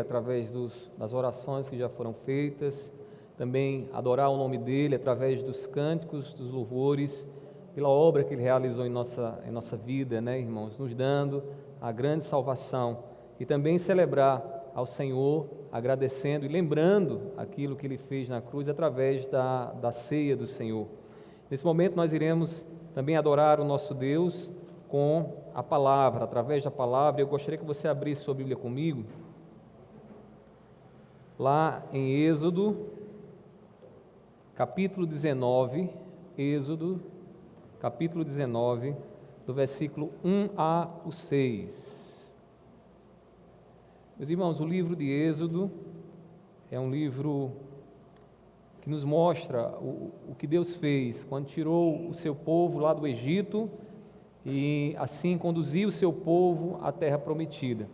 através das orações que já foram feitas, também adorar o nome dEle através dos cânticos, dos louvores, pela obra que Ele realizou em nossa vida, né, irmãos, nos dando a grande salvação, e também celebrar ao Senhor, agradecendo e lembrando aquilo que Ele fez na cruz através da ceia do Senhor. Nesse momento nós iremos também adorar o nosso Deus com a palavra, através da palavra. Eu gostaria que você abrisse sua Bíblia comigo, lá em Êxodo, capítulo 19, Êxodo, capítulo 19, do versículo 1 ao 6. Meus irmãos, o livro de Êxodo é um livro que nos mostra o que Deus fez quando tirou o seu povo lá do Egito e assim conduziu o seu povo à terra prometida.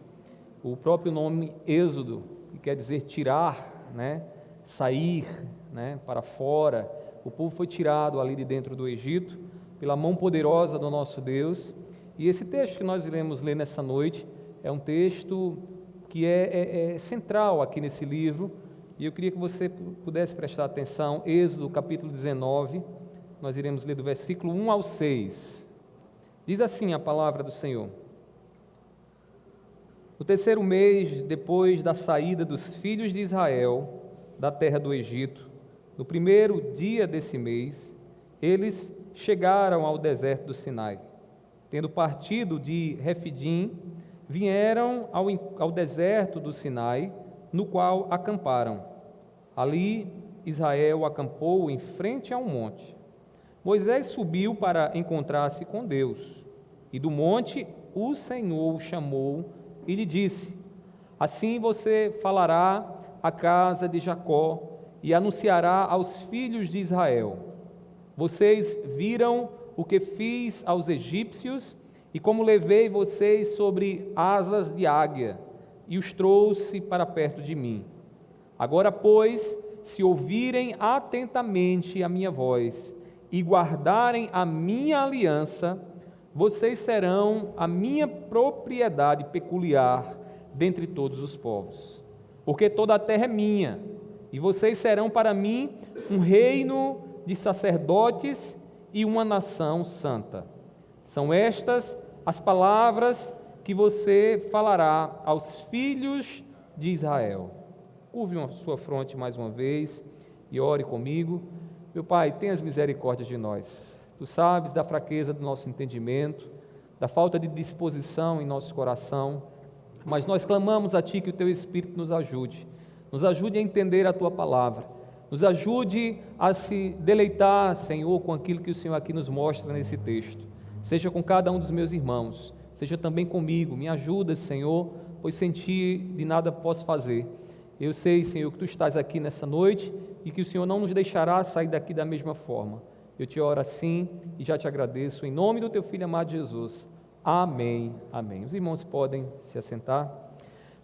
O próprio nome Êxodo, que quer dizer tirar, né, sair, né, para fora. O povo foi tirado ali de dentro do Egito pela mão poderosa do nosso Deus. E esse texto que nós iremos ler nessa noite é um texto que é central aqui nesse livro, e eu queria que você pudesse prestar atenção. Êxodo capítulo 19, nós iremos ler do versículo 1 ao 6. Diz assim a palavra do Senhor: No terceiro mês, depois da saída dos filhos de Israel da terra do Egito, no primeiro dia desse mês, eles chegaram ao deserto do Sinai. Tendo partido de Refidim, vieram ao deserto do Sinai, no qual acamparam. Ali Israel acampou em frente a um monte. Moisés subiu para encontrar-se com Deus, e do monte o Senhor o chamou e lhe disse: Assim você falará à casa de Jacó e anunciará aos filhos de Israel: Vocês viram o que fiz aos egípcios e como levei vocês sobre asas de águia e os trouxe para perto de mim. Agora, pois, se ouvirem atentamente a minha voz e guardarem a minha aliança, vocês serão a minha propriedade peculiar dentre todos os povos, porque toda a terra é minha, e vocês serão para mim um reino de sacerdotes e uma nação santa. São estas as palavras que você falará aos filhos de Israel. Curve a sua fronte mais uma vez e ore comigo. Meu Pai, tenhas misericórdia de nós. Tu sabes da fraqueza do nosso entendimento, da falta de disposição em nosso coração, mas nós clamamos a Ti que o Teu Espírito nos ajude a entender a Tua palavra, nos ajude a se deleitar, Senhor, com aquilo que o Senhor aqui nos mostra nesse texto. Seja com cada um dos meus irmãos, seja também comigo. Me ajuda, Senhor, pois sem Ti de nada posso fazer. Eu sei, Senhor, que Tu estás aqui nessa noite e que o Senhor não nos deixará sair daqui da mesma forma. Eu te oro assim e já te agradeço, em nome do Teu Filho amado Jesus. Amém, amém. Os irmãos podem se assentar.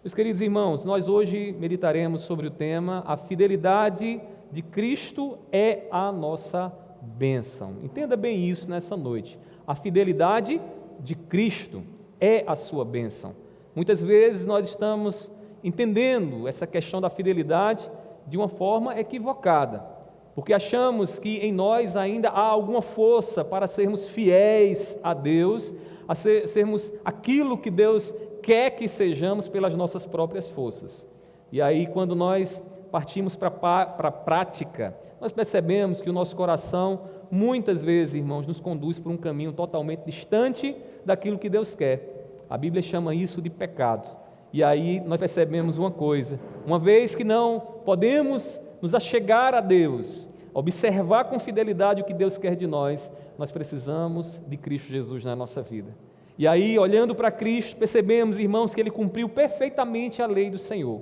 Meus queridos irmãos, nós hoje meditaremos sobre o tema: a fidelidade de Cristo é a nossa bênção. Entenda bem isso nessa noite. A fidelidade de Cristo é a sua bênção. Muitas vezes nós estamos entendendo essa questão da fidelidade de uma forma equivocada, porque achamos que em nós ainda há alguma força para sermos fiéis a Deus, a sermos aquilo que Deus quer que sejamos pelas nossas próprias forças. E aí, quando nós partimos para a prática, nós percebemos que o nosso coração, muitas vezes, irmãos, nos conduz por um caminho totalmente distante daquilo que Deus quer. A Bíblia chama isso de pecado. E aí nós percebemos uma coisa: uma vez que não podemos nos achegar a Deus, observar com fidelidade o que Deus quer de nós, nós precisamos de Cristo Jesus na nossa vida. E aí, olhando para Cristo, percebemos, irmãos, que Ele cumpriu perfeitamente a lei do Senhor.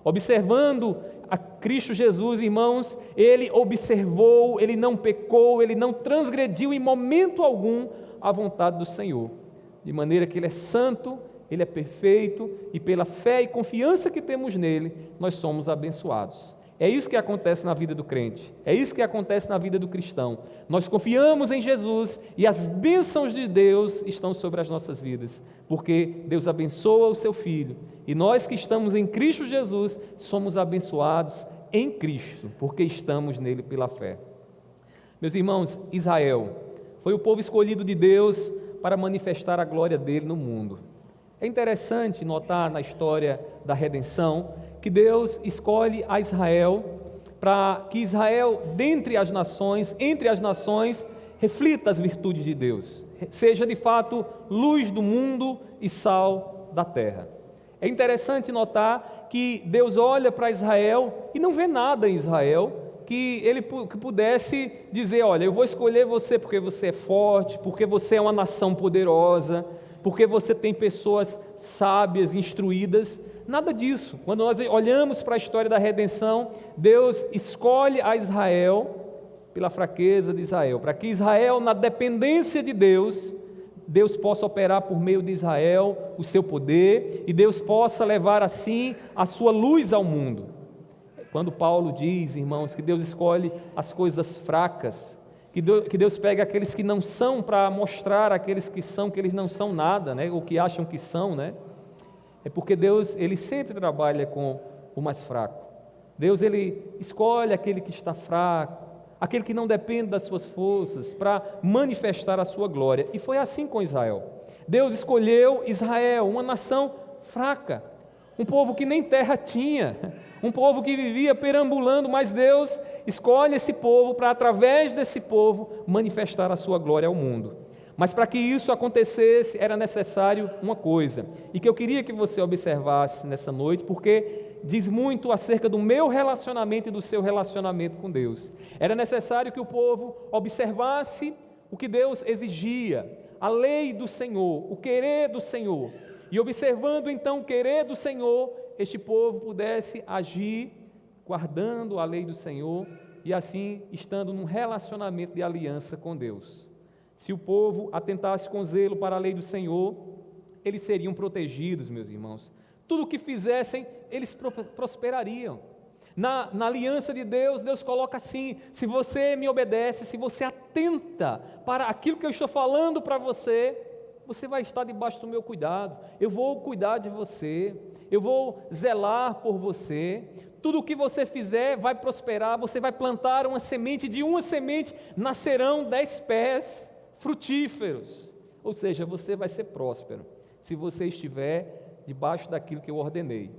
Observando a Cristo Jesus, irmãos, Ele observou, Ele não pecou, Ele não transgrediu em momento algum a vontade do Senhor, de maneira que Ele é santo, Ele é perfeito, e pela fé e confiança que temos nele, nós somos abençoados. É isso que acontece na vida do crente, é isso que acontece na vida do cristão. Nós confiamos em Jesus e as bênçãos de Deus estão sobre as nossas vidas, porque Deus abençoa o seu Filho, e nós que estamos em Cristo Jesus, somos abençoados em Cristo, porque estamos nele pela fé. Meus irmãos, Israel foi o povo escolhido de Deus para manifestar a glória dele no mundo. É interessante notar na história da redenção que Deus escolhe a Israel para que Israel, dentre as nações, entre as nações, reflita as virtudes de Deus, seja de fato luz do mundo e sal da terra. É interessante notar que Deus olha para Israel e não vê nada em Israel que ele pudesse dizer: olha, eu vou escolher você porque você é forte, porque você é uma nação poderosa, porque você tem pessoas sábias, instruídas. Nada disso. Quando nós olhamos para a história da redenção, Deus escolhe a Israel pela fraqueza de Israel, para que Israel, na dependência de Deus, Deus possa operar por meio de Israel o seu poder, e Deus possa levar assim a sua luz ao mundo. Quando Paulo diz, irmãos, que Deus escolhe as coisas fracas, que Deus pega aqueles que não são para mostrar aqueles que são, que eles não são nada, né? Ou que acham que são, né? É porque Deus, Ele sempre trabalha com o mais fraco. Deus, Ele escolhe aquele que está fraco, aquele que não depende das suas forças, para manifestar a sua glória. E foi assim com Israel. Deus escolheu Israel, uma nação fraca, um povo que nem terra tinha, um povo que vivia perambulando, mas Deus escolhe esse povo para, através desse povo, manifestar a sua glória ao mundo. Mas para que isso acontecesse, era necessário uma coisa, e que eu queria que você observasse nessa noite, porque diz muito acerca do meu relacionamento e do seu relacionamento com Deus. Era necessário que o povo observasse o que Deus exigia, a lei do Senhor, o querer do Senhor, e observando então o querer do Senhor, este povo pudesse agir guardando a lei do Senhor e assim estando num relacionamento de aliança com Deus. Se o povo atentasse com zelo para a lei do Senhor, eles seriam protegidos, meus irmãos. Tudo o que fizessem, eles prosperariam. Na aliança de Deus, Deus coloca assim: se você me obedece, se você atenta para aquilo que eu estou falando para você, você vai estar debaixo do meu cuidado, eu vou cuidar de você, eu vou zelar por você, tudo o que você fizer vai prosperar, você vai plantar uma semente, de uma semente nascerão 10 pés frutíferos, ou seja, você vai ser próspero, se você estiver debaixo daquilo que eu ordenei.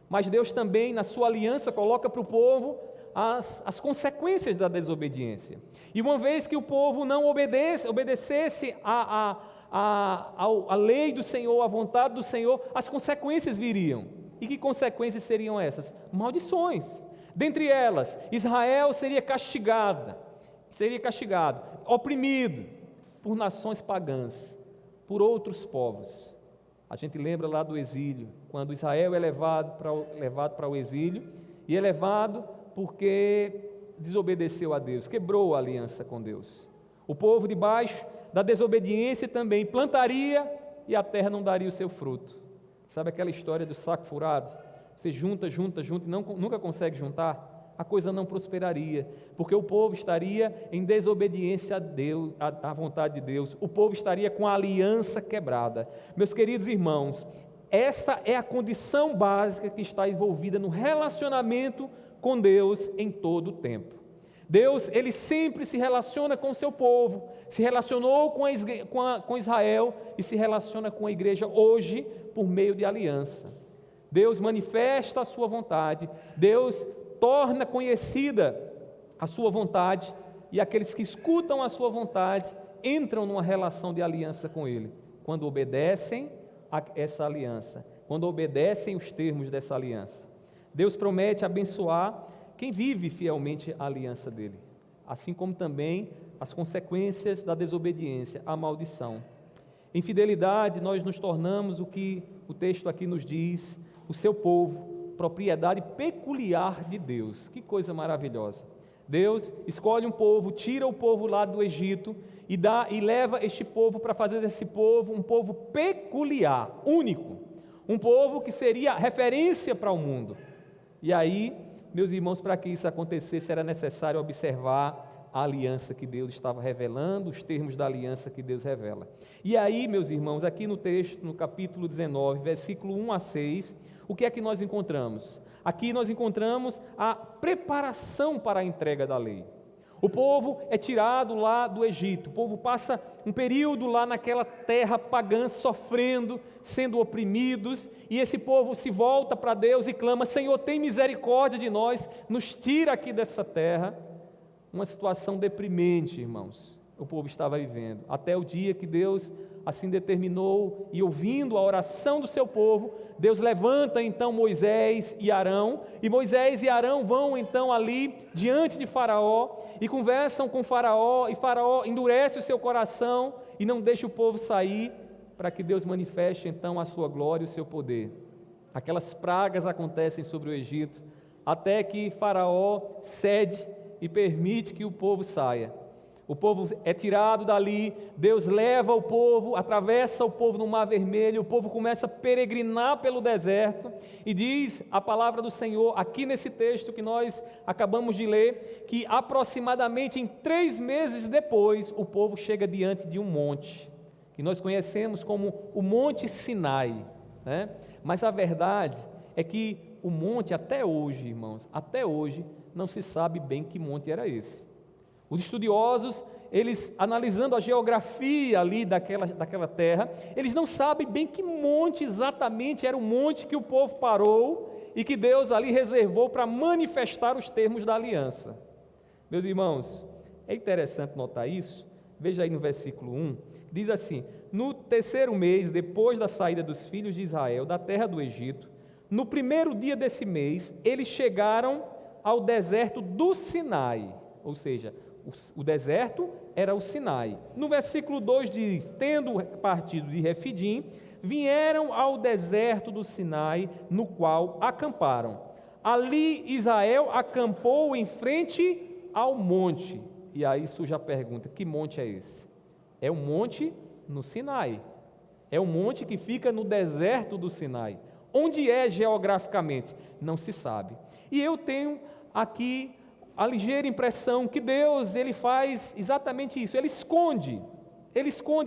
Mas Deus também, na sua aliança, coloca para o povo as consequências da desobediência, e uma vez que o povo não obedecesse a lei do Senhor, a vontade do Senhor, as consequências viriam. E que consequências seriam essas? Maldições. Dentre elas, Israel seria castigado, oprimido por nações pagãs, por outros povos. A gente lembra lá do exílio, quando Israel é levado para o exílio, e é levado porque desobedeceu a Deus, quebrou a aliança com Deus. O povo debaixo da desobediência também plantaria e a terra não daria o seu fruto. Sabe aquela história do saco furado? Você junta e nunca consegue juntar? A coisa não prosperaria, porque o povo estaria em desobediência a Deus, à vontade de Deus. O povo estaria com a aliança quebrada. Meus queridos irmãos, essa é a condição básica que está envolvida no relacionamento com Deus em todo o tempo. Deus, Ele sempre se relaciona com o seu povo, se relacionou com Israel e se relaciona com a igreja hoje por meio de aliança. Deus manifesta a sua vontade, Deus torna conhecida a sua vontade, e aqueles que escutam a sua vontade entram numa relação de aliança com Ele, quando obedecem a essa aliança, quando obedecem os termos dessa aliança. Deus promete abençoar quem vive fielmente a aliança dele, assim como também as consequências da desobediência, a maldição. Em fidelidade, nós nos tornamos o que o texto aqui nos diz, o seu povo, propriedade peculiar de Deus. Que coisa maravilhosa! Deus escolhe um povo, tira o povo lá do Egito e leva este povo para fazer desse povo um povo peculiar, único, um povo que seria referência para o mundo. E aí meus irmãos, para que isso acontecesse era necessário observar a aliança que Deus estava revelando, os termos da aliança que Deus revela. E aí, meus irmãos, aqui no texto, no capítulo 19, versículo 1 a 6, o que é que nós encontramos? Aqui nós encontramos a preparação para a entrega da lei. O povo é tirado lá do Egito, o povo passa um período lá naquela terra pagã, sofrendo, sendo oprimidos, e esse povo se volta para Deus e clama: Senhor, tem misericórdia de nós, nos tira aqui dessa terra. Uma situação deprimente, irmãos, o povo estava vivendo, até o dia que Deus assim determinou, e ouvindo a oração do seu povo, Deus levanta então Moisés e Arão, e Moisés e Arão vão então ali diante de Faraó, e conversam com Faraó, e Faraó endurece o seu coração, e não deixa o povo sair, para que Deus manifeste então a sua glória e o seu poder. Aquelas pragas acontecem sobre o Egito, até que Faraó cede e permite que o povo saia. O povo é tirado dali, Deus leva o povo, atravessa o povo no Mar Vermelho, o povo começa a peregrinar pelo deserto, e diz a palavra do Senhor, aqui nesse texto que nós acabamos de ler, que aproximadamente em 3 meses depois, o povo chega diante de um monte, que nós conhecemos como o Monte Sinai, né? Mas a verdade é que o monte até hoje, irmãos, até hoje, não se sabe bem que monte era esse. Os estudiosos, eles analisando a geografia ali daquela terra, eles não sabem bem que monte exatamente era o monte que o povo parou e que Deus ali reservou para manifestar os termos da aliança. Meus irmãos, é interessante notar isso. Veja aí no versículo 1, diz assim: no 3º mês, depois da saída dos filhos de Israel da terra do Egito, no 1º dia desse mês, eles chegaram ao deserto do Sinai, ou seja, o deserto era o Sinai. No versículo 2 diz: tendo partido de Refidim, vieram ao deserto do Sinai, no qual acamparam. Ali Israel acampou em frente ao monte. E aí surge a pergunta: que monte é esse? É um monte no Sinai. É um monte que fica no deserto do Sinai. Onde é geograficamente? Não se sabe. E eu tenho aqui a ligeira impressão que Deus, Ele faz exatamente isso, Ele esconde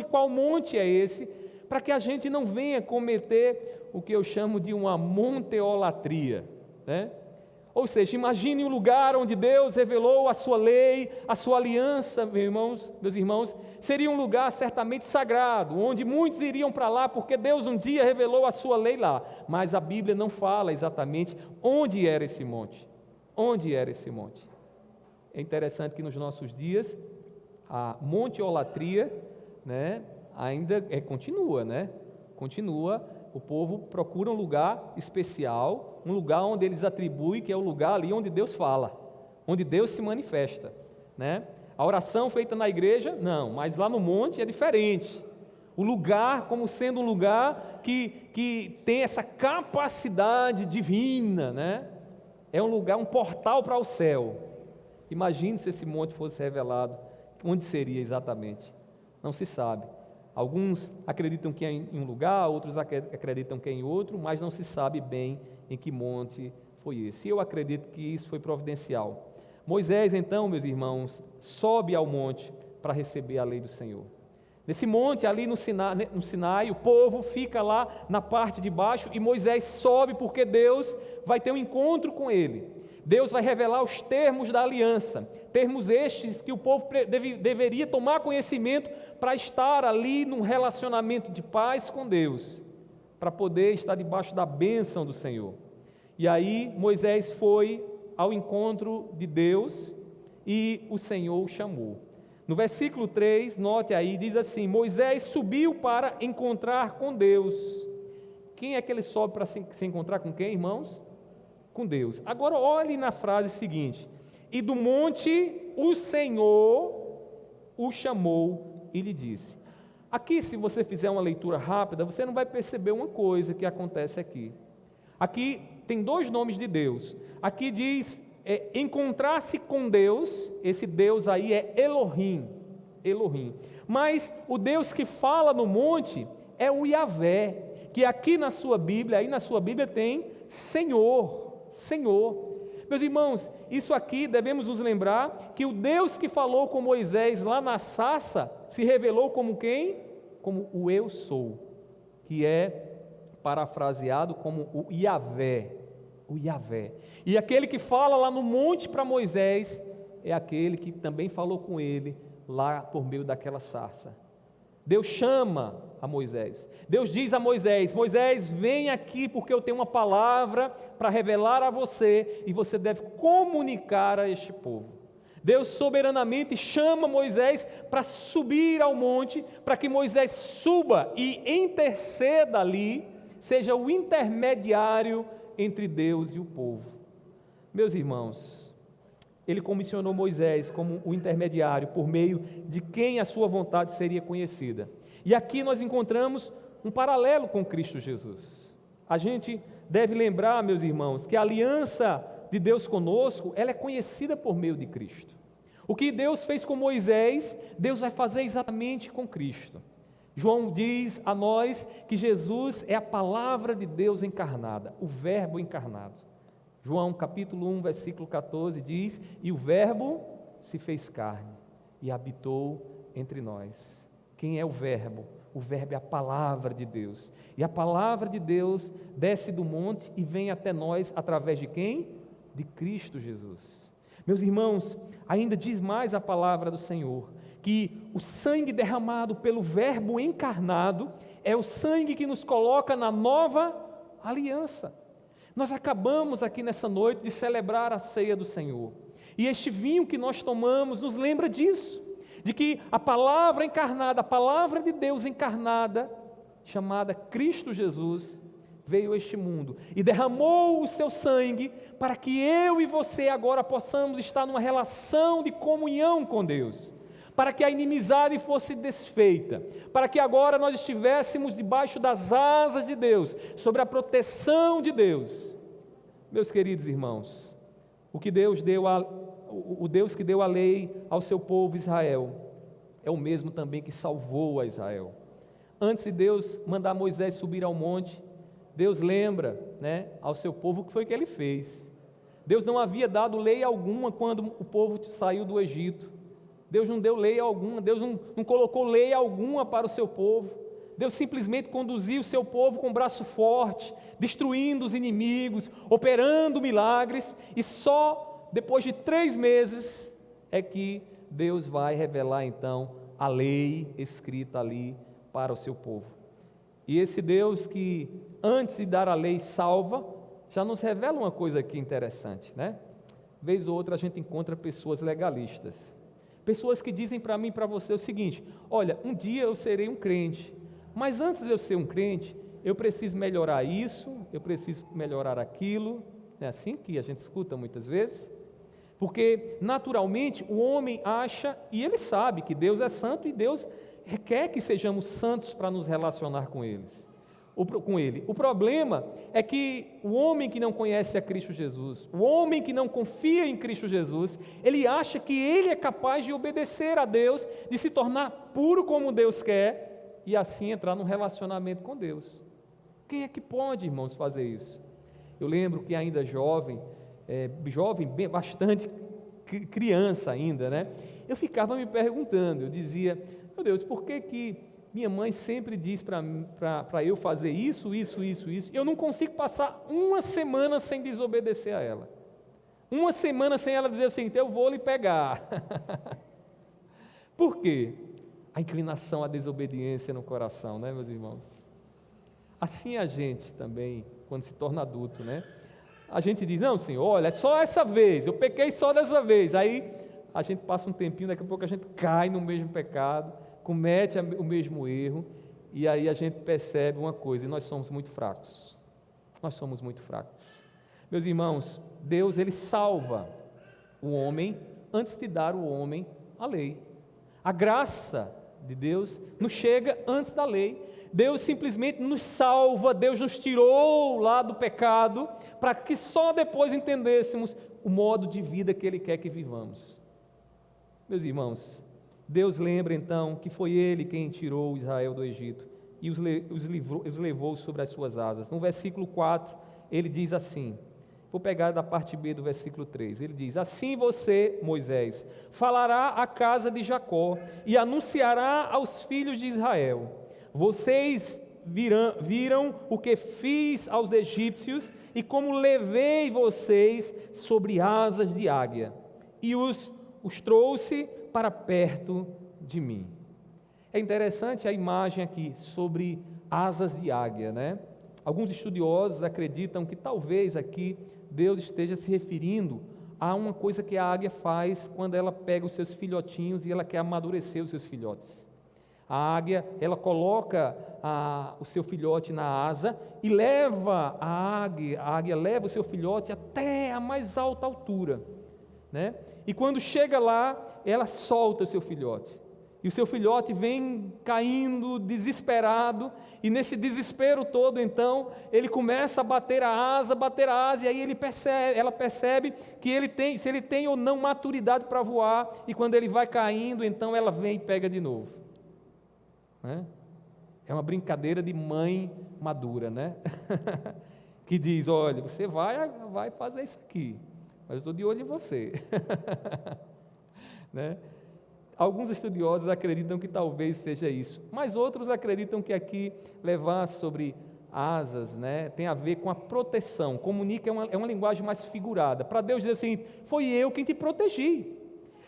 qual monte é esse, para que a gente não venha cometer o que eu chamo de uma monteolatria, né? Ou seja, imagine um lugar onde Deus revelou a sua lei, a sua aliança, meus irmãos, seria um lugar certamente sagrado, onde muitos iriam para lá, porque Deus um dia revelou a sua lei lá, mas a Bíblia não fala exatamente onde era esse monte, É interessante que nos nossos dias a monteolatria, né, ainda continua, o povo procura um lugar especial, um lugar onde eles atribuem que é o lugar ali onde Deus fala, onde Deus se manifesta, né? A oração feita na igreja, não, mas lá no monte é diferente. O lugar como sendo um lugar que tem essa capacidade divina, né? É um lugar, um portal para o céu. Imagine se esse monte fosse revelado, onde seria exatamente? Não se sabe. Alguns acreditam que é em um lugar, outros acreditam que é em outro, mas não se sabe bem em que monte foi esse. Eu acredito que isso foi providencial. Moisés, então, meus irmãos, sobe ao monte para receber a lei do Senhor. Nesse monte, ali no Sinai, o povo fica lá na parte de baixo e Moisés sobe porque Deus vai ter um encontro com ele. Deus vai revelar os termos da aliança, termos estes que o povo deveria tomar conhecimento para estar ali num relacionamento de paz com Deus, para poder estar debaixo da bênção do Senhor. E aí Moisés foi ao encontro de Deus e o Senhor o chamou. No versículo 3, note aí, diz assim: Moisés subiu para encontrar com Deus. Quem é que ele sobe para se encontrar com quem, irmãos? Com Deus. Agora olhe na frase seguinte: e do monte o Senhor o chamou e lhe disse. Aqui, se você fizer uma leitura rápida, você não vai perceber uma coisa que acontece aqui. Aqui tem 2 nomes de Deus. Aqui diz encontrar-se com Deus. Esse Deus aí é Elohim. Mas o Deus que fala no monte é o Yahvé, que aqui na sua Bíblia, tem Senhor. Meus irmãos, isso aqui devemos nos lembrar que o Deus que falou com Moisés lá na sarça se revelou como quem? Como o Eu Sou, que é parafraseado como o Yahvé, o Yahvé. E aquele que fala lá no monte para Moisés é aquele que também falou com ele lá por meio daquela sarça. Deus chama a Moisés. Deus diz a Moisés: Moisés, vem aqui porque eu tenho uma palavra para revelar a você e você deve comunicar a este povo. Deus soberanamente chama Moisés para subir ao monte, para que Moisés suba e interceda ali, seja o intermediário entre Deus e o povo. Meus irmãos, Ele comissionou Moisés como o intermediário, por meio de quem a sua vontade seria conhecida. E aqui nós encontramos um paralelo com Cristo Jesus. A gente deve lembrar, meus irmãos, que a aliança de Deus conosco, ela é conhecida por meio de Cristo. O que Deus fez com Moisés, Deus vai fazer exatamente com Cristo. João diz a nós que Jesus é a palavra de Deus encarnada, o Verbo encarnado. João capítulo 1, versículo 14 diz: e o Verbo se fez carne e habitou entre nós. Quem é o Verbo? O Verbo é a palavra de Deus. E a palavra de Deus desce do monte e vem até nós através de quem? De Cristo Jesus. Meus irmãos, ainda diz mais a palavra do Senhor, que o sangue derramado pelo Verbo encarnado é o sangue que nos coloca na nova aliança. Nós acabamos aqui nessa noite de celebrar a ceia do Senhor, e este vinho que nós tomamos nos lembra disso, de que a palavra encarnada, a palavra de Deus encarnada, chamada Cristo Jesus, veio a este mundo e derramou o seu sangue para que eu e você agora possamos estar numa relação de comunhão com Deus, para que a inimizade fosse desfeita, para que agora nós estivéssemos debaixo das asas de Deus, sobre a proteção de Deus. Meus queridos irmãos, o Deus que deu a lei ao seu povo Israel, é o mesmo também que salvou a Israel. Antes de Deus mandar Moisés subir ao monte, Deus lembra, ao seu povo o que foi que ele fez. Deus não havia dado lei alguma quando o povo saiu do Egito. Deus não deu lei alguma, Deus não colocou lei alguma para o seu povo. Deus simplesmente conduziu o seu povo com braço forte, destruindo os inimigos, operando milagres, e só depois de 3 meses é que Deus vai revelar então a lei escrita ali para o seu povo. E esse Deus que antes de dar a lei salva, já nos revela uma coisa aqui interessante, Vez ou outra a gente encontra pessoas legalistas, pessoas que dizem para mim e para você o seguinte: olha, um dia eu serei um crente, mas antes de eu ser um crente, eu preciso melhorar isso, eu preciso melhorar aquilo. Não é assim que a gente escuta muitas vezes? Porque naturalmente o homem acha, e ele sabe que Deus é santo e Deus requer que sejamos santos para nos relacionar com Ele. O problema é que o homem que não conhece a Cristo Jesus, o homem que não confia em Cristo Jesus, ele acha que ele é capaz de obedecer a Deus, de se tornar puro como Deus quer, e assim entrar num relacionamento com Deus. Quem é que pode, irmãos, fazer isso? Eu lembro que ainda jovem, bastante criança ainda, eu ficava me perguntando, eu dizia: meu Deus, por que minha mãe sempre diz para eu fazer isso, eu não consigo passar uma semana sem desobedecer a ela, uma semana sem ela dizer assim, eu vou lhe pegar. Por quê? A inclinação à desobediência no coração, meus irmãos? Assim a gente também, quando se torna adulto, a gente diz: não, Senhor, olha, é só essa vez, eu pequei só dessa vez. Aí a gente passa um tempinho, daqui a pouco a gente cai no mesmo pecado, comete o mesmo erro, e aí a gente percebe uma coisa: e nós somos muito fracos. Nós somos muito fracos. Meus irmãos, Deus, Ele salva o homem antes de dar ao homem a lei. A graça de Deus nos chega antes da lei. Deus simplesmente nos salva, Deus nos tirou lá do pecado, para que só depois entendêssemos o modo de vida que Ele quer que vivamos. Meus irmãos, Deus lembra então que foi Ele quem tirou Israel do Egito e os levou sobre as suas asas. No versículo 4, Ele diz assim: Vou pegar da parte B do versículo 3. Ele diz: assim você, Moisés, falará à casa de Jacó e anunciará aos filhos de Israel: vocês viram o que fiz aos egípcios e como levei vocês sobre asas de águia e os trouxe para perto de mim. É interessante a imagem aqui sobre asas de águia, né? Alguns estudiosos acreditam que talvez aqui Deus esteja se referindo a uma coisa que a águia faz quando ela pega os seus filhotinhos e ela quer amadurecer os seus filhotes. A águia, ela coloca o seu filhote na asa e leva a águia leva o seu filhote até a mais alta altura, né? E quando chega lá, ela solta o seu filhote. E o seu filhote vem caindo desesperado, e nesse desespero todo, então, ele começa a bater a asa, e aí ela percebe que se ele tem ou não maturidade para voar, e quando ele vai caindo, então ela vem e pega de novo. Né? É uma brincadeira de mãe madura, né? Que diz: olha, você vai fazer isso aqui, mas eu estou de olho em você. Né? Alguns estudiosos acreditam que talvez seja isso, mas outros acreditam que aqui levar sobre asas, né, tem a ver com a proteção. Comunica, é uma linguagem mais figurada, para Deus dizer assim: foi eu quem te protegi.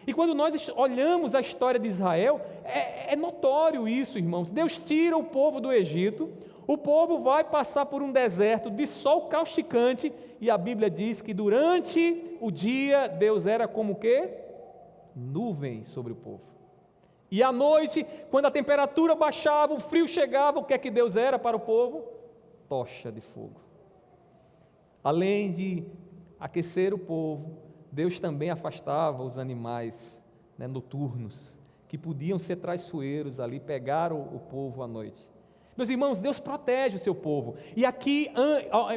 E quando nós olhamos a história de Israel, é notório isso, irmãos. Deus tira o povo do Egito, o povo vai passar por um deserto de sol causticante, e a Bíblia diz que durante o dia Deus era como o quê? Nuvem sobre o povo. E à noite, quando a temperatura baixava, o frio chegava, o que é que Deus era para o povo? Tocha de fogo. Além de aquecer o povo, Deus também afastava os animais, né, noturnos, que podiam ser traiçoeiros ali, pegar o povo à noite. Meus irmãos, Deus protege o seu povo. E aqui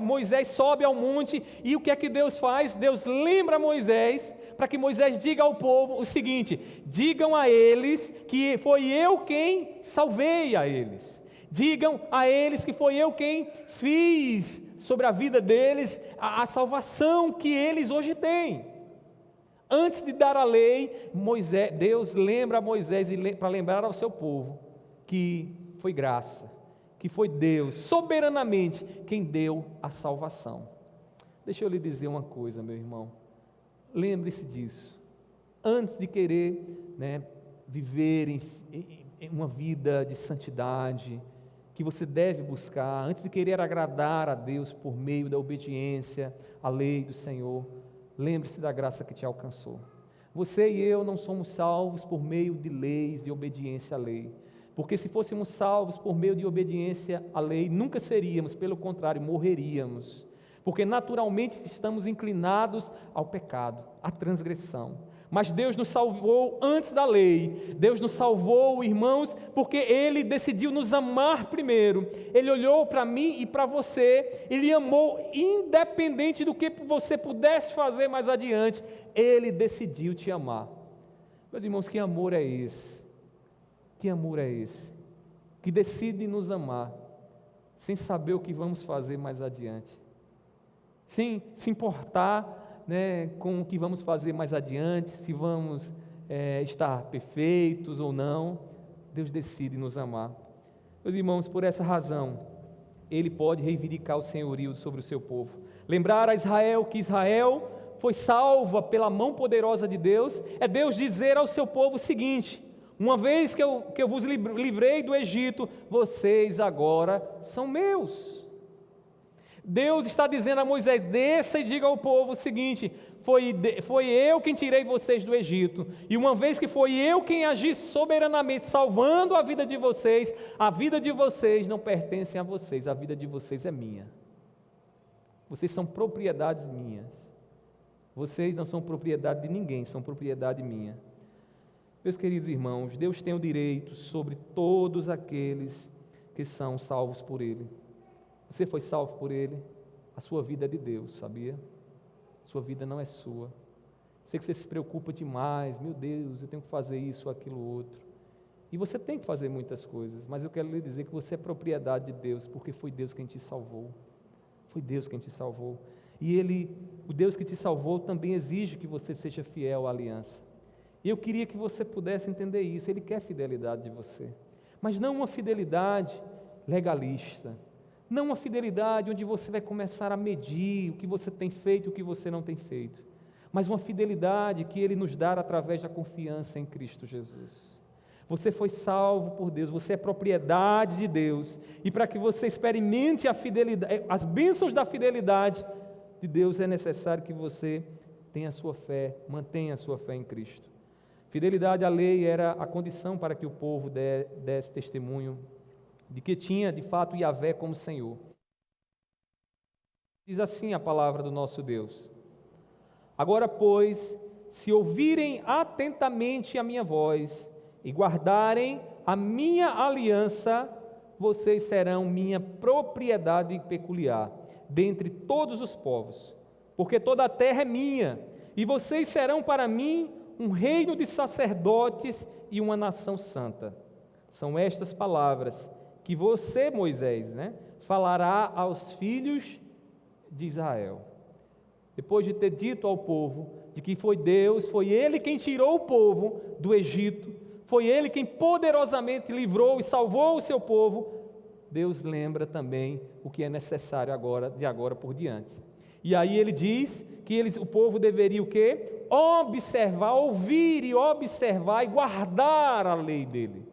Moisés sobe ao monte, e o que é que Deus faz? Deus lembra Moisés, para que Moisés diga ao povo o seguinte: digam a eles que foi eu quem salvei a eles. Digam a eles que foi eu quem fiz sobre a vida deles a salvação que eles hoje têm. Antes de dar a lei, Deus lembra a Moisés, para lembrar ao seu povo, que foi graça, que foi Deus soberanamente quem deu a salvação. Deixa eu lhe dizer uma coisa, meu irmão, lembre-se disso. Antes de querer, né, viver em uma vida de santidade, que você deve buscar, antes de querer agradar a Deus por meio da obediência à lei do Senhor, lembre-se da graça que te alcançou. Você e eu não somos salvos por meio de leis e obediência à lei, porque se fôssemos salvos por meio de obediência à lei, nunca seríamos, pelo contrário, morreríamos, porque naturalmente estamos inclinados ao pecado, à transgressão. Mas Deus nos salvou antes da lei. Deus nos salvou, irmãos, porque Ele decidiu nos amar primeiro. Ele olhou para mim e para você, Ele amou independente do que você pudesse fazer mais adiante. Ele decidiu te amar. Meus irmãos, que amor é esse? Que amor é esse? Que decide nos amar, sem saber o que vamos fazer mais adiante, sem se importar, né, com o que vamos fazer mais adiante, se vamos estar perfeitos ou não. Deus decide nos amar. Meus irmãos, por essa razão, Ele pode reivindicar o senhorio sobre o seu povo, lembrar a Israel que Israel foi salva pela mão poderosa de Deus. É Deus dizer ao seu povo o seguinte: uma vez que eu vos livrei do Egito, vocês agora são meus. Deus está dizendo a Moisés: desça e diga ao povo o seguinte: foi eu quem tirei vocês do Egito, e uma vez que foi eu quem agi soberanamente, salvando a vida de vocês não pertence a vocês, a vida de vocês é minha. Vocês são propriedades minhas. Vocês não são propriedade de ninguém, são propriedade minha. Meus queridos irmãos, Deus tem o direito sobre todos aqueles que são salvos por Ele. Você foi salvo por Ele, a sua vida é de Deus, sabia? Sua vida não é sua. Sei que você se preocupa demais, meu Deus, eu tenho que fazer isso, aquilo, outro. E você tem que fazer muitas coisas, mas eu quero lhe dizer que você é propriedade de Deus, porque foi Deus quem te salvou. Foi Deus quem te salvou. E Ele, o Deus que te salvou, também exige que você seja fiel à aliança. E eu queria que você pudesse entender isso. Ele quer fidelidade de você, mas não uma fidelidade legalista, não uma fidelidade onde você vai começar a medir o que você tem feito e o que você não tem feito, mas uma fidelidade que Ele nos dá através da confiança em Cristo Jesus. Você foi salvo por Deus, você é propriedade de Deus, e para que você experimente a fidelidade, as bênçãos da fidelidade de Deus, é necessário que você tenha a sua fé, mantenha a sua fé em Cristo. Fidelidade à lei era a condição para que o povo desse testemunho de que tinha de fato Yahvé como Senhor. Diz assim a palavra do nosso Deus: agora, pois, se ouvirem atentamente a minha voz e guardarem a minha aliança, vocês serão minha propriedade peculiar dentre todos os povos, porque toda a terra é minha, e vocês serão para mim um reino de sacerdotes e uma nação santa. São estas palavras que você, Moisés, falará aos filhos de Israel. Depois de ter dito ao povo de que foi Deus, foi Ele quem tirou o povo do Egito, foi Ele quem poderosamente livrou e salvou o seu povo, Deus lembra também o que é necessário agora, de agora por diante. E aí Ele diz que o povo deveria o quê? Observar, ouvir e observar e guardar a lei dEle.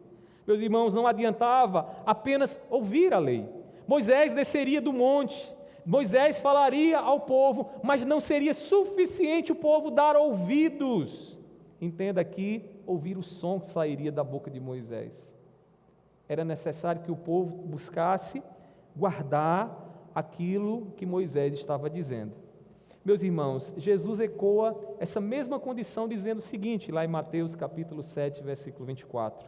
Meus irmãos, não adiantava apenas ouvir a lei. Moisés desceria do monte, Moisés falaria ao povo, mas não seria suficiente o povo dar ouvidos. Entenda aqui, ouvir o som que sairia da boca de Moisés. Era necessário que o povo buscasse guardar aquilo que Moisés estava dizendo. Meus irmãos, Jesus ecoa essa mesma condição dizendo o seguinte, lá em Mateus capítulo 7, versículo 24.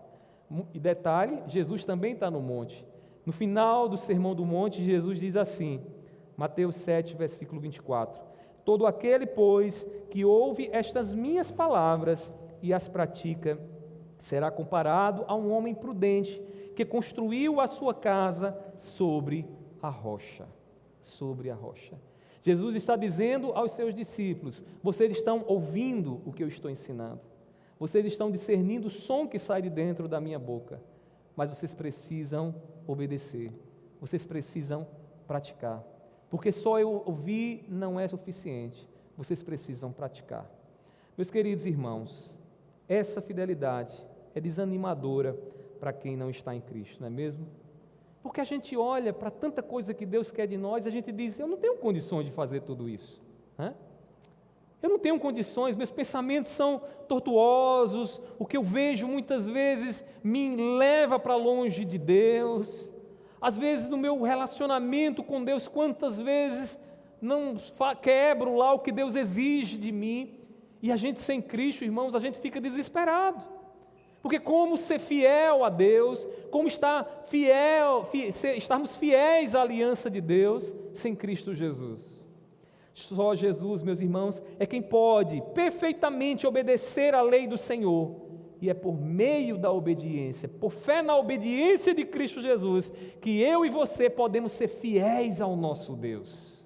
E detalhe, Jesus também está no monte. No final do Sermão do Monte, Jesus diz assim, Mateus 7, versículo 24: todo aquele, pois, que ouve estas minhas palavras e as pratica, será comparado a um homem prudente, que construiu a sua casa sobre a rocha. Sobre a rocha. Jesus está dizendo aos seus discípulos, vocês estão ouvindo o que eu estou ensinando, vocês estão discernindo o som que sai de dentro da minha boca, mas vocês precisam obedecer, vocês precisam praticar, porque só eu ouvir não é suficiente, vocês precisam praticar. Meus queridos irmãos, essa fidelidade é desanimadora para quem não está em Cristo, não é mesmo? Porque a gente olha para tanta coisa que Deus quer de nós, a gente diz, eu não tenho condições de fazer tudo isso, eu não tenho condições, meus pensamentos são tortuosos, o que eu vejo muitas vezes me leva para longe de Deus, às vezes no meu relacionamento com Deus, quantas vezes não quebro lá o que Deus exige de mim, e a gente sem Cristo, irmãos, a gente fica desesperado, porque como ser fiel a Deus, como estarmos fiéis à aliança de Deus sem Cristo Jesus? Só Jesus, meus irmãos, é quem pode perfeitamente obedecer à lei do Senhor, e é por meio da obediência, por fé na obediência de Cristo Jesus, que eu e você podemos ser fiéis ao nosso Deus.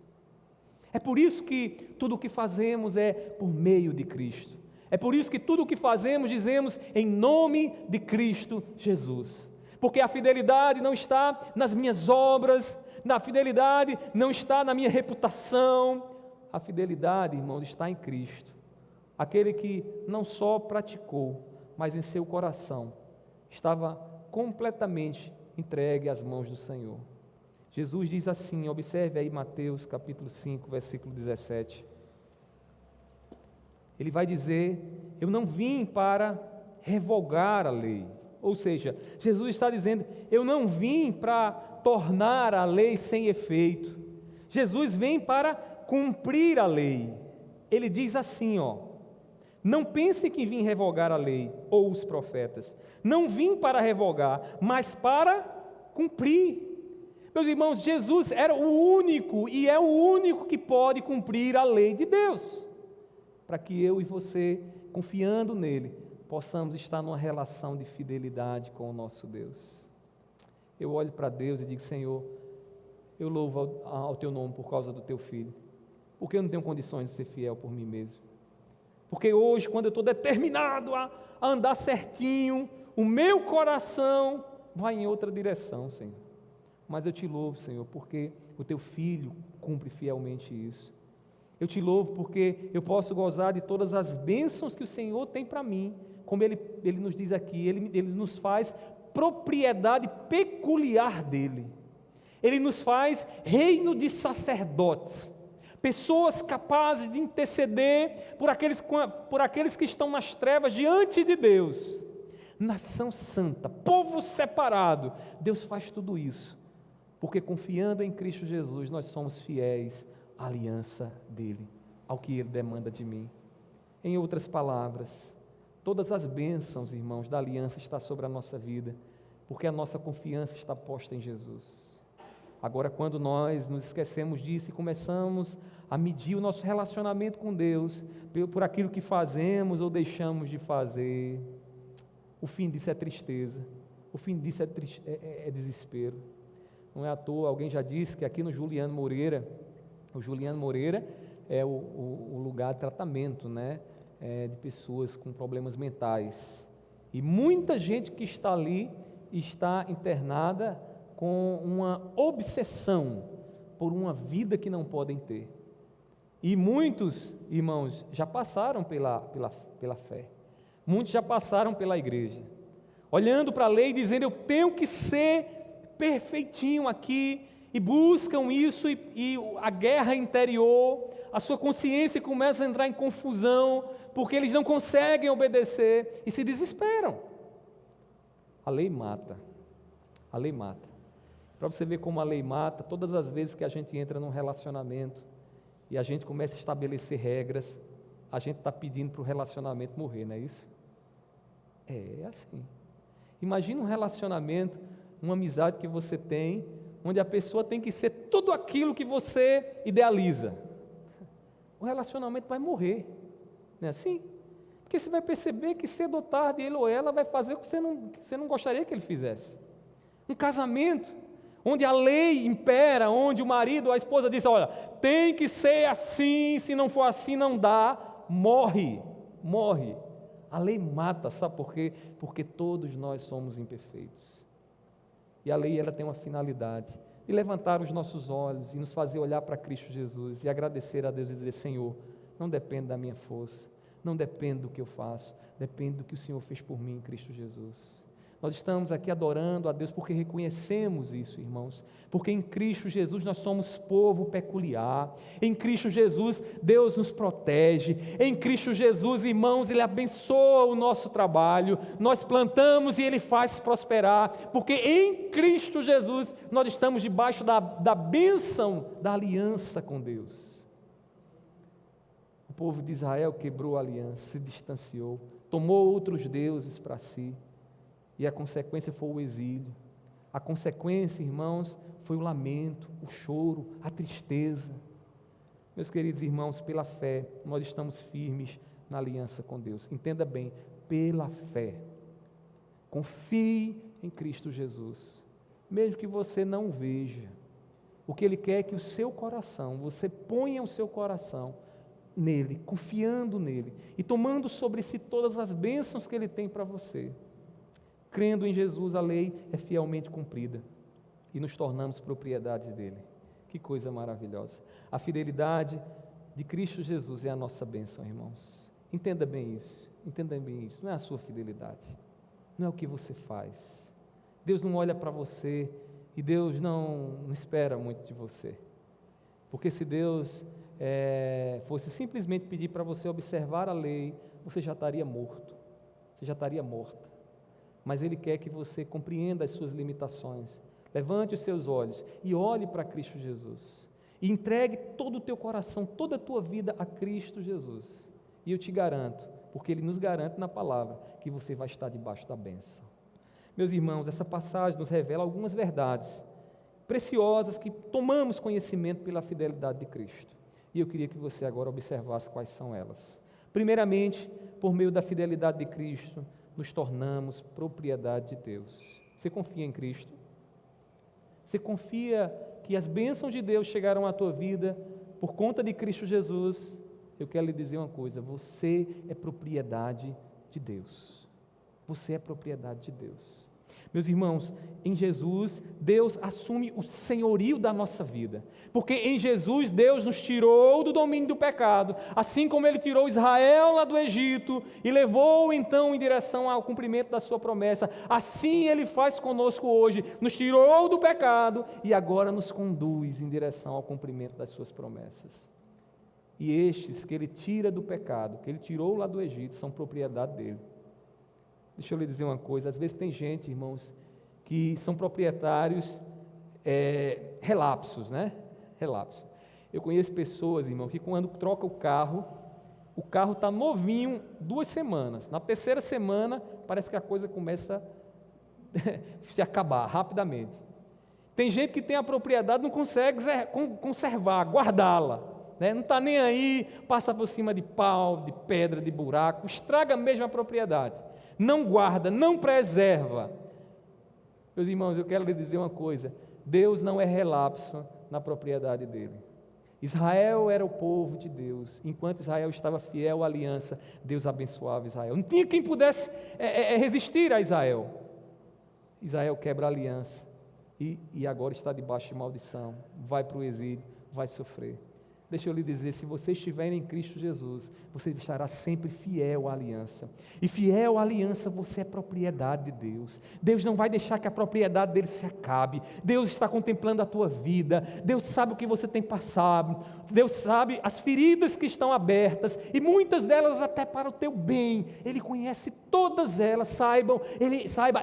É por isso que tudo o que fazemos é por meio de Cristo. É por isso que tudo o que fazemos, dizemos em nome de Cristo Jesus. Porque a fidelidade não está nas minhas obras, a fidelidade não está na minha reputação. A fidelidade, irmãos, está em Cristo. Aquele que não só praticou, mas em seu coração estava completamente entregue às mãos do Senhor. Jesus diz assim, observe aí Mateus capítulo 5, versículo 17. Ele vai dizer, eu não vim para revogar a lei. Ou seja, Jesus está dizendo, eu não vim para tornar a lei sem efeito. Jesus vem para cumprir a lei. Ele diz assim, não pense que vim revogar a lei ou os profetas. Não vim para revogar, mas para cumprir. Meus irmãos, Jesus era o único e é o único que pode cumprir a lei de Deus, para que eu e você, confiando nele, possamos estar numa relação de fidelidade com o nosso Deus. Eu olho para Deus e digo, Senhor, eu louvo ao teu nome por causa do teu filho. Porque eu não tenho condições de ser fiel por mim mesmo. Porque hoje, quando eu estou determinado a andar certinho, o meu coração vai em outra direção, Senhor. Mas eu te louvo, Senhor, porque o teu Filho cumpre fielmente isso. Eu te louvo porque eu posso gozar de todas as bênçãos que o Senhor tem para mim. Como Ele nos diz aqui, Ele nos faz propriedade peculiar dEle. Ele nos faz reino de sacerdotes. Pessoas capazes de interceder por aqueles que estão nas trevas diante de Deus. Nação santa, povo separado. Deus faz tudo isso, porque confiando em Cristo Jesus, nós somos fiéis à aliança dEle, ao que Ele demanda de mim. Em outras palavras, todas as bênçãos, irmãos, da aliança está sobre a nossa vida, porque a nossa confiança está posta em Jesus. Agora, quando nós nos esquecemos disso e começamos a medir o nosso relacionamento com Deus por aquilo que fazemos ou deixamos de fazer, o fim disso é tristeza, o fim disso é desespero. Não é à toa, alguém já disse que aqui no Juliano Moreira, o Juliano Moreira é o lugar de tratamento, né, de pessoas com problemas mentais. E muita gente que está ali está internada com uma obsessão por uma vida que não podem ter. E muitos, irmãos, já passaram pela fé. Muitos já passaram pela igreja, olhando para a lei e dizendo, eu tenho que ser perfeitinho aqui, e buscam isso, e a guerra interior, a sua consciência começa a entrar em confusão, porque eles não conseguem obedecer, e se desesperam. A lei mata, a lei mata. Para você ver como a lei mata, todas as vezes que a gente entra num relacionamento, e a gente começa a estabelecer regras, a gente está pedindo para o relacionamento morrer, não é isso? É assim. Imagina um relacionamento, uma amizade que você tem, onde a pessoa tem que ser tudo aquilo que você idealiza. O relacionamento vai morrer, não é assim? Porque você vai perceber que cedo ou tarde ele ou ela vai fazer o que você não gostaria que ele fizesse. Um casamento onde a lei impera, onde o marido ou a esposa diz, olha, tem que ser assim, se não for assim não dá, morre. A lei mata, sabe por quê? Porque todos nós somos imperfeitos. E a lei ela tem uma finalidade, de levantar os nossos olhos e nos fazer olhar para Cristo Jesus e agradecer a Deus e dizer, Senhor, não depende da minha força, não depende do que eu faço, depende do que o Senhor fez por mim em Cristo Jesus. Nós estamos aqui adorando a Deus porque reconhecemos isso, irmãos, porque em Cristo Jesus nós somos povo peculiar, em Cristo Jesus Deus nos protege, em Cristo Jesus, irmãos, Ele abençoa o nosso trabalho, nós plantamos e Ele faz prosperar, porque em Cristo Jesus nós estamos debaixo da bênção da aliança com Deus. O povo de Israel quebrou a aliança, se distanciou, tomou outros deuses para si, e a consequência foi o exílio. A consequência, irmãos, foi o lamento, o choro, a tristeza. Meus queridos irmãos, pela fé, nós estamos firmes na aliança com Deus. Entenda bem, pela fé. Confie em Cristo Jesus. Mesmo que você não veja. O que Ele quer é que o seu coração, você ponha o seu coração nele, confiando nele, e tomando sobre si todas as bênçãos que Ele tem para você. Crendo em Jesus, a lei é fielmente cumprida e nos tornamos propriedade dele. Que coisa maravilhosa. A fidelidade de Cristo Jesus é a nossa bênção, irmãos. Entenda bem isso, não é a sua fidelidade, não é o que você faz. Deus não olha para você e Deus não espera muito de você. Porque se Deus fosse simplesmente pedir para você observar a lei, você já estaria morto, você já estaria morta. Mas Ele quer que você compreenda as suas limitações, levante os seus olhos e olhe para Cristo Jesus, e entregue todo o teu coração, toda a tua vida a Cristo Jesus, e eu te garanto, porque Ele nos garante na palavra, que você vai estar debaixo da bênção. Meus irmãos, essa passagem nos revela algumas verdades preciosas que tomamos conhecimento pela fidelidade de Cristo, e eu queria que você agora observasse quais são elas. Primeiramente, por meio da fidelidade de Cristo, nos tornamos propriedade de Deus. Você confia em Cristo? Você confia que as bênçãos de Deus chegarão à tua vida por conta de Cristo Jesus, eu quero lhe dizer uma coisa: você é propriedade de Deus. Você é propriedade de Deus. Meus irmãos, em Jesus, Deus assume o senhorio da nossa vida, porque em Jesus, Deus nos tirou do domínio do pecado, assim como Ele tirou Israel lá do Egito, e levou então em direção ao cumprimento da sua promessa, assim Ele faz conosco hoje, nos tirou do pecado, e agora nos conduz em direção ao cumprimento das suas promessas. E estes que Ele tira do pecado, que Ele tirou lá do Egito, são propriedade dEle. Deixa eu lhe dizer uma coisa, às vezes tem gente, irmãos, que são proprietários relapsos, né? Relapsos. Eu conheço pessoas, irmão, que quando troca o carro está novinho 2 semanas. Na 3ª semana, parece que a coisa começa a se acabar rapidamente. Tem gente que tem a propriedade, não consegue conservar, guardá-la. Né? Não está nem aí, passa por cima de pau, de pedra, de buraco, estraga mesmo a propriedade. Não guarda, não preserva. Meus irmãos, eu quero lhe dizer uma coisa: Deus não é relapso na propriedade dele. Israel era o povo de Deus. Enquanto Israel estava fiel à aliança, Deus abençoava Israel. Não tinha quem pudesse resistir a Israel. Israel quebra a aliança e agora está debaixo de maldição. Vai para o exílio, vai sofrer. Deixa eu lhe dizer, se você estiver em Cristo Jesus, você estará sempre fiel à aliança. E fiel à aliança, você é propriedade de Deus. Deus não vai deixar que a propriedade dele se acabe. Deus está contemplando a tua vida. Deus sabe o que você tem passado. Deus sabe as feridas que estão abertas, e muitas delas até para o teu bem. Ele conhece todas elas, saiba,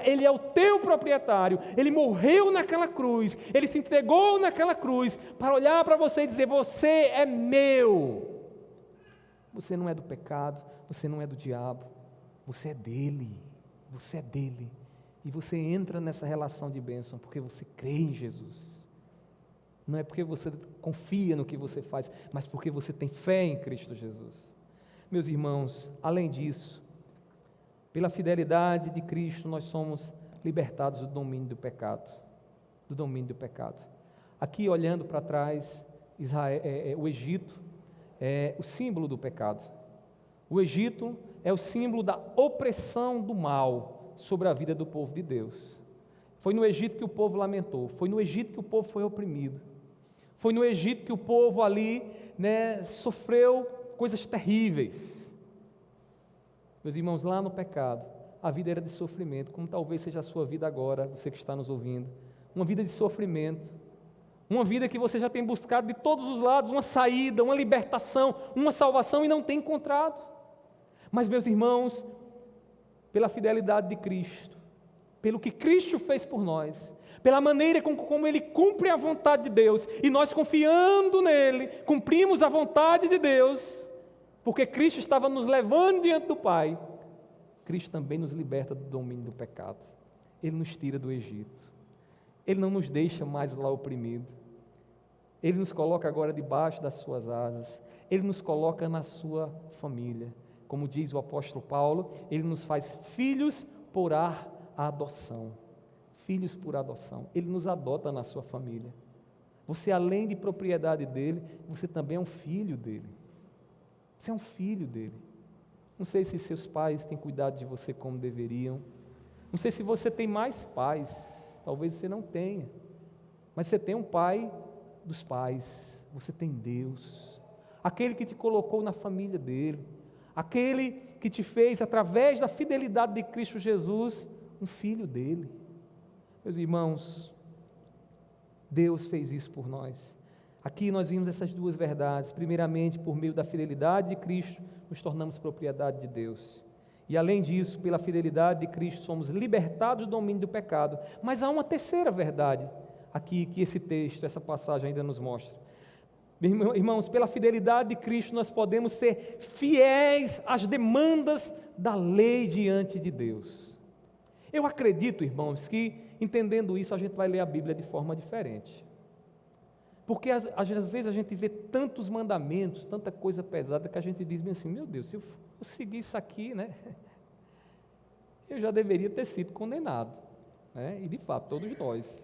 Ele é o teu proprietário. Ele morreu naquela cruz, Ele se entregou naquela cruz, para olhar para você e dizer: você é meu. Você não é do pecado, você não é do diabo, você é dele, você é dele. E você entra nessa relação de bênção porque você crê em Jesus. Não é porque você confia no que você faz, mas porque você tem fé em Cristo Jesus. Meus irmãos, além disso, pela fidelidade de Cristo, nós somos libertados do domínio do pecado. Do domínio do pecado. Aqui, olhando para trás, o Egito é o símbolo do pecado. O Egito é o símbolo da opressão do mal sobre a vida do povo de Deus. Foi no Egito que o povo lamentou, foi no Egito que o povo foi oprimido, foi no Egito que o povo ali, sofreu coisas terríveis. Meus irmãos, lá no pecado, a vida era de sofrimento, como talvez seja a sua vida agora, você que está nos ouvindo, uma vida de sofrimento, uma vida que você já tem buscado de todos os lados, uma saída, uma libertação, uma salvação, e não tem encontrado. Mas, meus irmãos, pela fidelidade de Cristo, pelo que Cristo fez por nós, pela maneira como Ele cumpre a vontade de Deus, e nós confiando nele, cumprimos a vontade de Deus, porque Cristo estava nos levando diante do Pai. Cristo também nos liberta do domínio do pecado. Ele nos tira do Egito. Ele não nos deixa mais lá oprimido. Ele nos coloca agora debaixo das suas asas. Ele nos coloca na sua família. Como diz o apóstolo Paulo, Ele nos faz filhos por adoção. Filhos por adoção. Ele nos adota na sua família. Você, além de propriedade dEle, você também é um filho dEle. Você é um filho dEle. Não sei se seus pais têm cuidado de você como deveriam. Não sei se você tem mais pais. Talvez você não tenha. Mas você tem um Pai dos pais. Você tem Deus. Aquele que te colocou na família dEle. Aquele que te fez, através da fidelidade de Cristo Jesus, um filho dEle. Meus irmãos, Deus fez isso por nós. Aqui nós vimos essas duas verdades. Primeiramente, por meio da fidelidade de Cristo, nos tornamos propriedade de Deus. E além disso, pela fidelidade de Cristo, somos libertados do domínio do pecado. Mas há uma terceira verdade aqui que esse texto, essa passagem ainda nos mostra. Irmãos, pela fidelidade de Cristo, nós podemos ser fiéis às demandas da lei diante de Deus. Eu acredito, irmãos, que entendendo isso, a gente vai ler a Bíblia de forma diferente. Porque às vezes a gente vê tantos mandamentos, tanta coisa pesada, que a gente diz bem assim: meu Deus, se eu seguir isso aqui, eu já deveria ter sido condenado. E de fato, todos nós.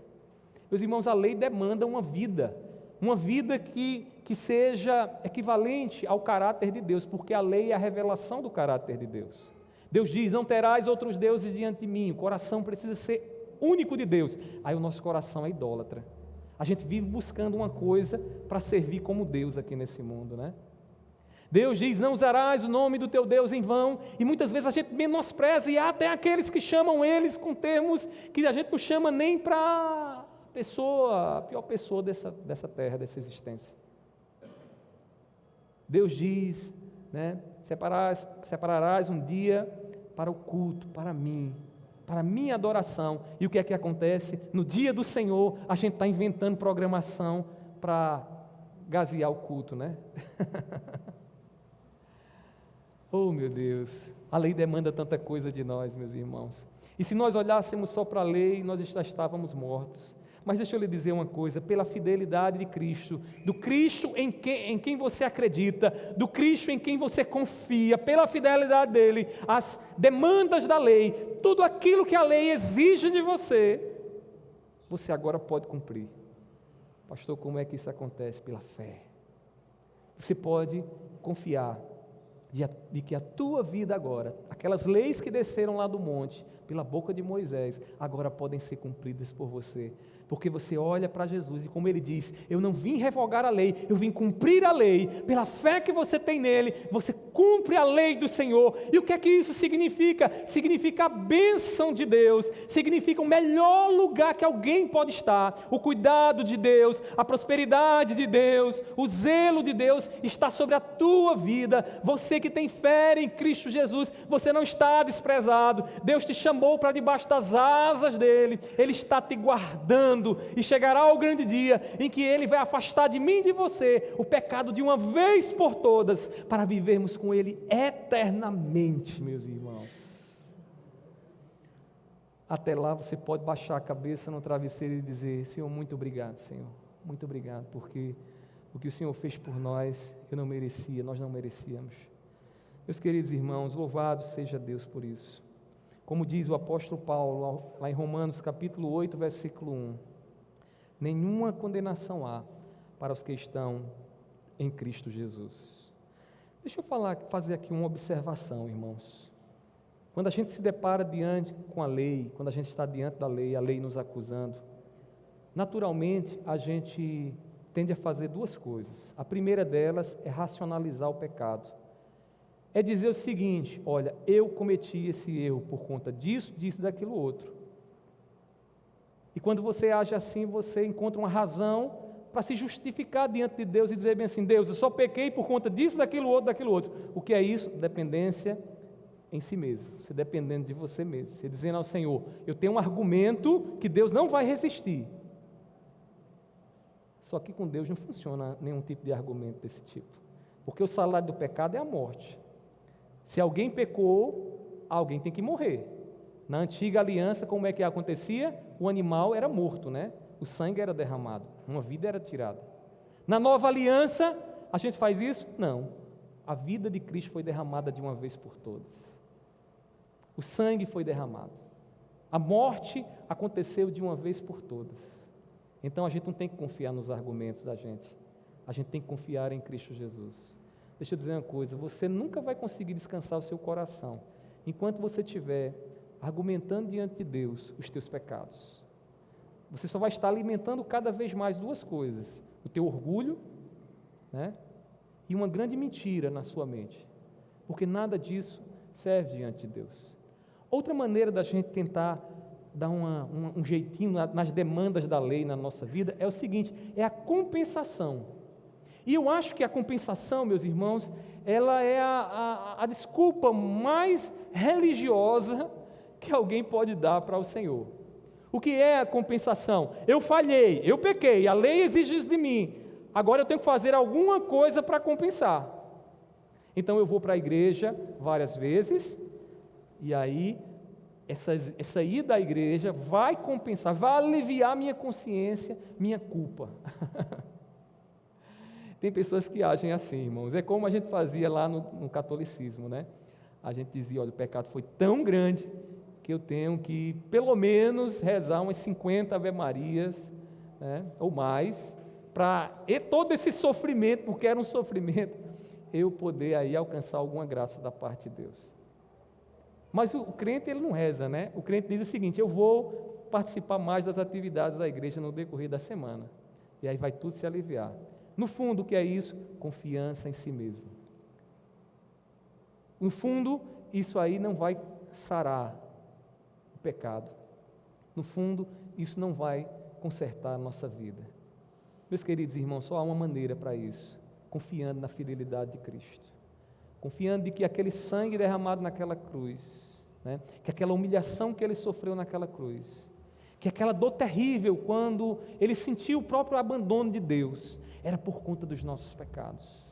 Meus irmãos, a lei demanda uma vida uma vida que seja equivalente ao caráter de Deus, porque a lei é a revelação do caráter de Deus. Deus diz: não terás outros deuses diante de mim. O coração precisa ser único de Deus. Aí o nosso coração é idólatra. A gente vive buscando uma coisa para servir como Deus aqui nesse mundo, né? Deus diz: não usarás o nome do teu Deus em vão, e muitas vezes a gente menospreza, e há até aqueles que chamam eles com termos que a gente não chama nem para a pior pessoa dessa terra, dessa existência. Deus diz, né, separarás um dia para o culto, para mim, para a minha adoração. E o que é que acontece? No dia do Senhor, a gente está inventando programação para gazear o culto, né? Oh, meu Deus, a lei demanda tanta coisa de nós, meus irmãos. E se nós olhássemos só para a lei, nós já estávamos mortos. Mas deixa eu lhe dizer uma coisa: pela fidelidade de Cristo, do Cristo em quem você acredita, do Cristo em quem você confia, pela fidelidade dele, as demandas da lei, tudo aquilo que a lei exige de você, você agora pode cumprir. Pastor, como é que isso acontece? Pela fé. Você pode confiar de que a tua vida agora, aquelas leis que desceram lá do monte, pela boca de Moisés, agora podem ser cumpridas por você, porque você olha para Jesus e como ele diz: eu não vim revogar a lei, eu vim cumprir a lei. Pela fé que você tem nele, você cumpre a lei do Senhor. E o que é que isso significa? Significa a bênção de Deus, significa o melhor lugar que alguém pode estar, o cuidado de Deus, a prosperidade de Deus, o zelo de Deus está sobre a tua vida. Você que tem fé em Cristo Jesus, você não está desprezado. Deus te chamou para debaixo das asas dele, ele está te guardando, e chegará o grande dia em que ele vai afastar de mim e de você o pecado de uma vez por todas, para vivermos com ele eternamente, meus irmãos. Até lá você pode baixar a cabeça no travesseiro e dizer: Senhor, muito obrigado, Senhor, muito obrigado, porque o que o Senhor fez por nós, eu não merecia, nós não merecíamos. Meus queridos irmãos, louvado seja Deus por isso. Como diz o apóstolo Paulo, lá em Romanos capítulo 8, versículo 1, nenhuma condenação há para os que estão em Cristo Jesus. Deixa eu fazer aqui uma observação, irmãos. Quando a gente se depara diante com a lei, quando a gente está diante da lei, a lei nos acusando, naturalmente a gente tende a fazer duas coisas. A primeira delas é racionalizar o pecado. É dizer o seguinte: olha, eu cometi esse erro por conta disso, disso, daquilo outro. E quando você age assim, você encontra uma razão para se justificar diante de Deus e dizer bem assim: Deus, eu só pequei por conta disso, daquilo outro. O que é isso? Dependência em si mesmo, você dependendo de você mesmo, você dizendo ao Senhor: eu tenho um argumento que Deus não vai resistir. Só que com Deus não funciona nenhum tipo de argumento desse tipo, porque o salário do pecado é a morte. Se alguém pecou, alguém tem que morrer. Na antiga aliança, como é que acontecia? O animal era morto, né? O sangue era derramado, uma vida era tirada. Na nova aliança, a gente faz isso? Não. A vida de Cristo foi derramada de uma vez por todas. O sangue foi derramado. A morte aconteceu de uma vez por todas. Então a gente não tem que confiar nos argumentos da gente. A gente tem que confiar em Cristo Jesus. Deixa eu dizer uma coisa: você nunca vai conseguir descansar o seu coração enquanto você estiver argumentando diante de Deus os teus pecados. Você só vai estar alimentando cada vez mais duas coisas: o teu orgulho, né? E uma grande mentira na sua mente, porque nada disso serve diante de Deus. Outra maneira da gente tentar dar um jeitinho nas demandas da lei na nossa vida é o seguinte: é a compensação. E eu acho que a compensação, meus irmãos, ela é a desculpa mais religiosa que alguém pode dar para o Senhor. O que é a compensação? Eu falhei, eu pequei, a lei exige isso de mim, agora eu tenho que fazer alguma coisa para compensar. Então eu vou para a igreja várias vezes, e aí essa ida à igreja vai compensar, vai aliviar minha consciência, minha culpa. Tem pessoas que agem assim, irmãos. É como a gente fazia lá no catolicismo, né? A gente dizia: olha, o pecado foi tão grande que eu tenho que, pelo menos, rezar umas 50 Ave Marias, né? Ou mais, para todo esse sofrimento, porque era um sofrimento, eu poder aí alcançar alguma graça da parte de Deus. Mas o crente, ele não reza, né? O crente diz o seguinte: eu vou participar mais das atividades da igreja no decorrer da semana, e aí vai tudo se aliviar. No fundo, o que é isso? Confiança em si mesmo. No fundo, isso aí não vai sarar o pecado. No fundo, isso não vai consertar a nossa vida. Meus queridos irmãos, só há uma maneira para isso: confiando na fidelidade de Cristo, confiando de que aquele sangue derramado naquela cruz, né, que aquela humilhação que ele sofreu naquela cruz, que aquela dor terrível quando ele sentiu o próprio abandono de Deus, era por conta dos nossos pecados.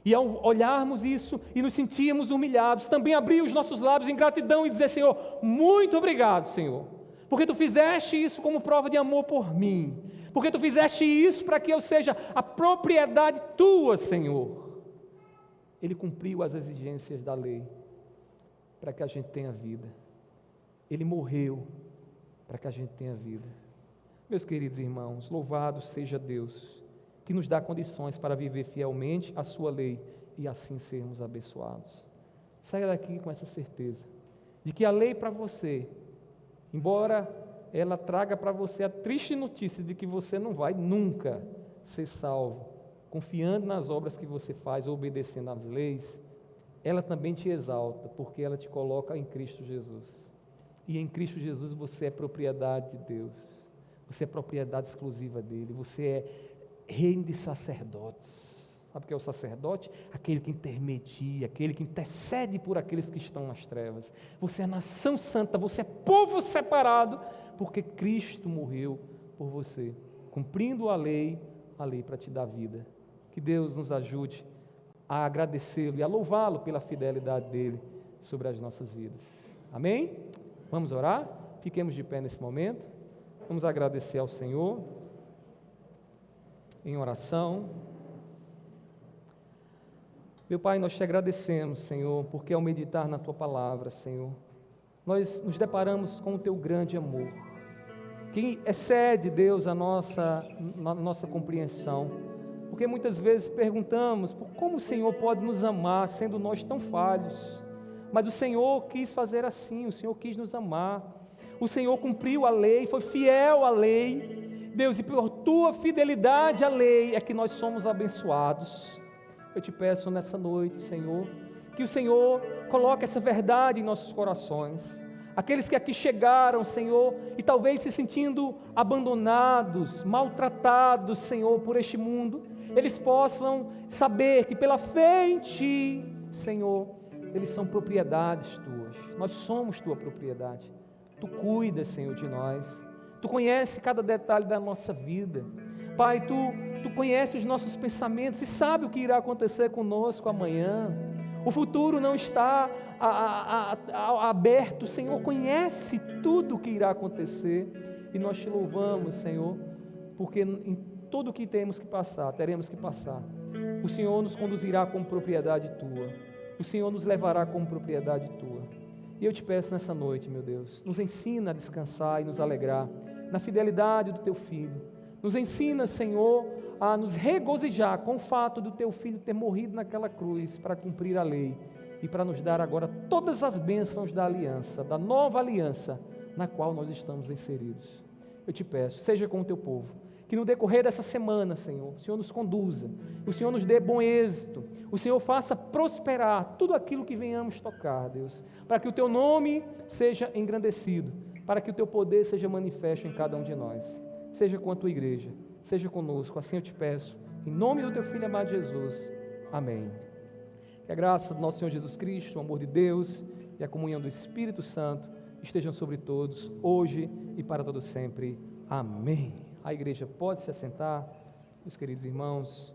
E ao olharmos isso e nos sentirmos humilhados, também abrir os nossos lábios em gratidão e dizer: Senhor, muito obrigado, Senhor, porque Tu fizeste isso como prova de amor por mim, porque Tu fizeste isso para que eu seja a propriedade Tua, Senhor. Ele cumpriu as exigências da lei para que a gente tenha vida. Ele morreu para que a gente tenha vida. Meus queridos irmãos, louvado seja Deus, que nos dá condições para viver fielmente a sua lei e assim sermos abençoados. Saia daqui com essa certeza de que a lei para você, embora ela traga para você a triste notícia de que você não vai nunca ser salvo, confiando nas obras que você faz, obedecendo às leis, ela também te exalta, porque ela te coloca em Cristo Jesus. E em Cristo Jesus você é propriedade de Deus, você é propriedade exclusiva dele, você é reino de sacerdotes. Sabe o que é o sacerdote? Aquele que intermedia, aquele que intercede por aqueles que estão nas trevas. Você é nação santa, você é povo separado, porque Cristo morreu por você, cumprindo a lei para te dar vida. Que Deus nos ajude a agradecê-lo e a louvá-lo pela fidelidade dele sobre as nossas vidas. Amém? Vamos orar? Fiquemos de pé nesse momento. Vamos agradecer ao Senhor em oração. Meu Pai, nós te agradecemos, Senhor, porque ao meditar na Tua palavra, Senhor, nós nos deparamos com o Teu grande amor, que excede, Deus, a nossa compreensão, porque muitas vezes perguntamos por como o Senhor pode nos amar, sendo nós tão falhos, mas o Senhor quis fazer assim, o Senhor quis nos amar, o Senhor cumpriu a lei, foi fiel à lei, Deus, e por Tua fidelidade à lei é que nós somos abençoados. Eu te peço nessa noite, Senhor, que o Senhor coloque essa verdade em nossos corações. Aqueles que aqui chegaram, Senhor, e talvez se sentindo abandonados, maltratados, Senhor, por este mundo, eles possam saber que pela fé em Ti, Senhor, eles são propriedades Tuas. Nós somos Tua propriedade. Tu cuidas, Senhor, de nós. Tu conheces cada detalhe da nossa vida. Pai, Tu conheces os nossos pensamentos e sabe o que irá acontecer conosco amanhã. O futuro não está aberto. O Senhor conhece tudo o que irá acontecer. E nós Te louvamos, Senhor, porque em tudo o que temos que passar, teremos que passar. O Senhor nos conduzirá como propriedade Tua. O Senhor nos levará como propriedade Tua. E eu Te peço nessa noite, meu Deus, nos ensina a descansar e nos alegrar na fidelidade do Teu Filho. Nos ensina, Senhor, a nos regozijar com o fato do Teu Filho ter morrido naquela cruz para cumprir a lei e para nos dar agora todas as bênçãos da aliança, da nova aliança na qual nós estamos inseridos. Eu Te peço, seja com o Teu povo, que no decorrer dessa semana, Senhor, o Senhor nos conduza, o Senhor nos dê bom êxito, o Senhor faça prosperar tudo aquilo que venhamos tocar, Deus, para que o Teu nome seja engrandecido, para que o Teu poder seja manifesto em cada um de nós. Seja com a Tua igreja, seja conosco, assim eu Te peço, em nome do Teu Filho amado Jesus, amém. Que a graça do nosso Senhor Jesus Cristo, o amor de Deus e a comunhão do Espírito Santo estejam sobre todos, hoje e para todo sempre, amém. A igreja pode se assentar, meus queridos irmãos.